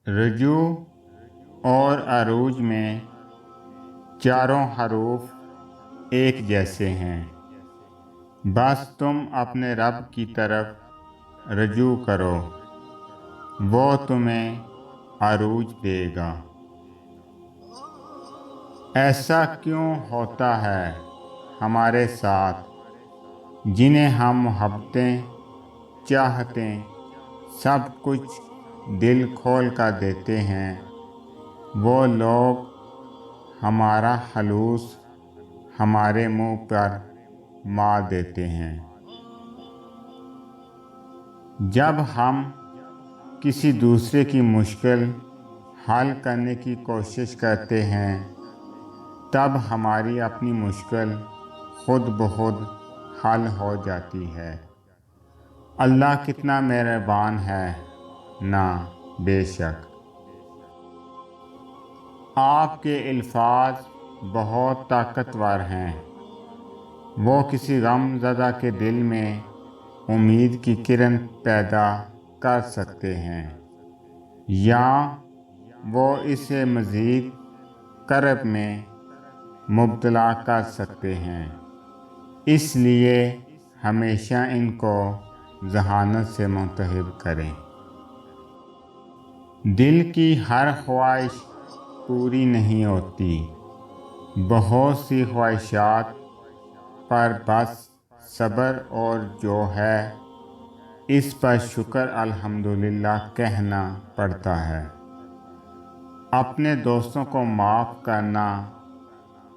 رجوع اور عروج میں چاروں حروف ایک جیسے ہیں، بس تم اپنے رب کی طرف رجوع کرو، وہ تمہیں عروج دے گا۔ ایسا کیوں ہوتا ہے ہمارے ساتھ جنہیں ہم محبتیں، چاہتیں، سب کچھ دل کھول کر دیتے ہیں، وہ لوگ ہمارا خلوص ہمارے منہ پر مار دیتے ہیں۔ جب ہم کسی دوسرے کی مشکل حل کرنے کی کوشش کرتے ہیں، تب ہماری اپنی مشکل خود بخود حل ہو جاتی ہے۔ اللہ کتنا مہربان ہے نا، بے شک۔ آپ کے الفاظ بہت طاقتور ہیں، وہ کسی غم زدہ کے دل میں امید کی کرن پیدا کر سکتے ہیں، یا وہ اسے مزید کرب میں مبتلا کر سکتے ہیں۔ اس لیے ہمیشہ ان کو ذہانت سے منتخب کریں۔ دل کی ہر خواہش پوری نہیں ہوتی، بہت سی خواہشات پر بس صبر اور جو ہے اس پر شکر الحمدللہ کہنا پڑتا ہے۔ اپنے دوستوں کو معاف کرنا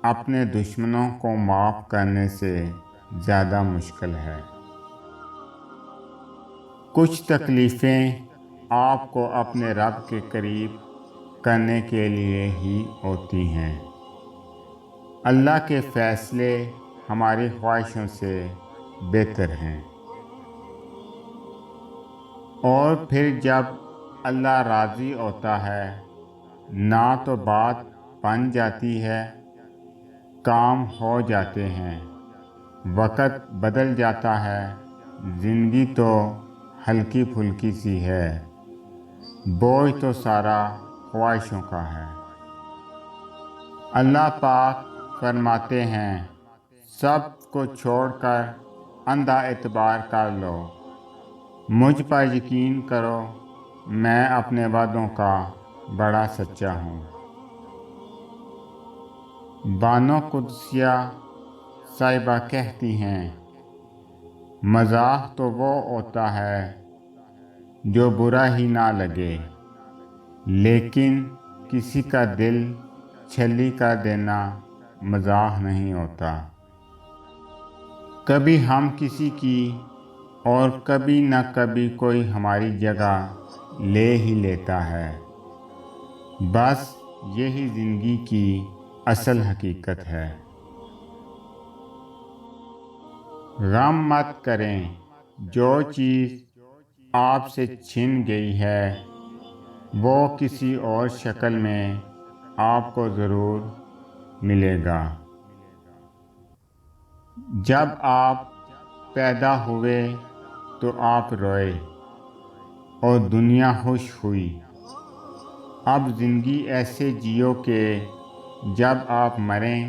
اپنے دشمنوں کو معاف کرنے سے زیادہ مشکل ہے۔ کچھ تکلیفیں آپ کو اپنے رب کے قریب کرنے کے لیے ہی ہوتی ہیں۔ اللہ کے فیصلے ہماری خواہشوں سے بہتر ہیں، اور پھر جب اللہ راضی ہوتا ہے، نہ تو بات بن جاتی ہے، کام ہو جاتے ہیں، وقت بدل جاتا ہے، زندگی تو ہلکی پھلکی سی ہے، بوجھ تو سارا خواہشوں کا ہے۔ اللہ پاک فرماتے ہیں، سب کو چھوڑ کر اندھا اعتبار کر لو، مجھ پر یقین کرو، میں اپنے وعدوں کا بڑا سچا ہوں۔ بانو قدسیہ صاحبہ کہتی ہیں، مزاح تو وہ ہوتا ہے جو برا ہی نہ لگے، لیکن کسی کا دل چھلی کر دینا مزاح نہیں ہوتا۔ کبھی ہم کسی کی اور کبھی نہ کبھی کوئی ہماری جگہ لے ہی لیتا ہے، بس یہی زندگی کی اصل حقیقت ہے۔ غم مت کریں، جو چیز آپ سے چھن گئی ہے وہ کسی اور شکل میں آپ کو ضرور ملے گا۔ جب آپ پیدا ہوئے تو آپ روئے اور دنیا خوش ہوئی۔ اب زندگی ایسے جیو کہ جب آپ مریں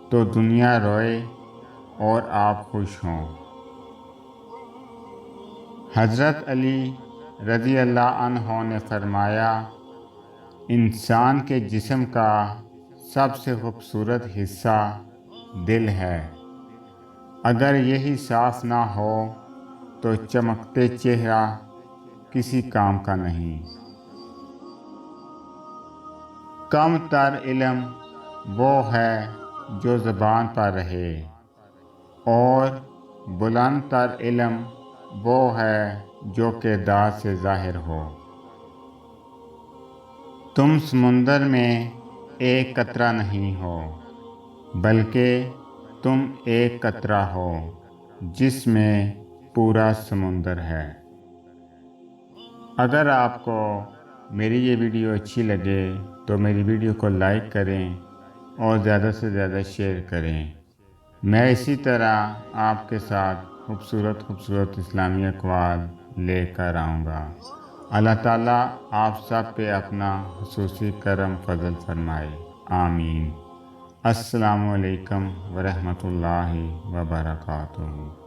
تو دنیا روئے اور آپ خوش ہوں۔ حضرت علی رضی اللہ عنہ نے فرمایا، انسان کے جسم کا سب سے خوبصورت حصہ دل ہے، اگر یہی صاف نہ ہو تو چمکتے چہرہ کسی کام کا نہیں۔ کم تر علم وہ ہے جو زبان پر رہے، اور بلند تر علم وہ ہے جو کردار سے ظاہر ہو۔ تم سمندر میں ایک قطرہ نہیں ہو، بلکہ تم ایک قطرہ ہو جس میں پورا سمندر ہے۔ اگر آپ کو میری یہ ویڈیو اچھی لگے تو میری ویڈیو کو لائک کریں اور زیادہ سے زیادہ شیئر کریں۔ میں اسی طرح آپ کے ساتھ خوبصورت اسلامی اقوال لے کر آؤں گا۔ اللہ تعالیٰ آپ سب پہ اپنا خصوصی کرم فضل فرمائے، آمین۔ السلام علیکم ورحمۃ اللہ وبرکاتہ۔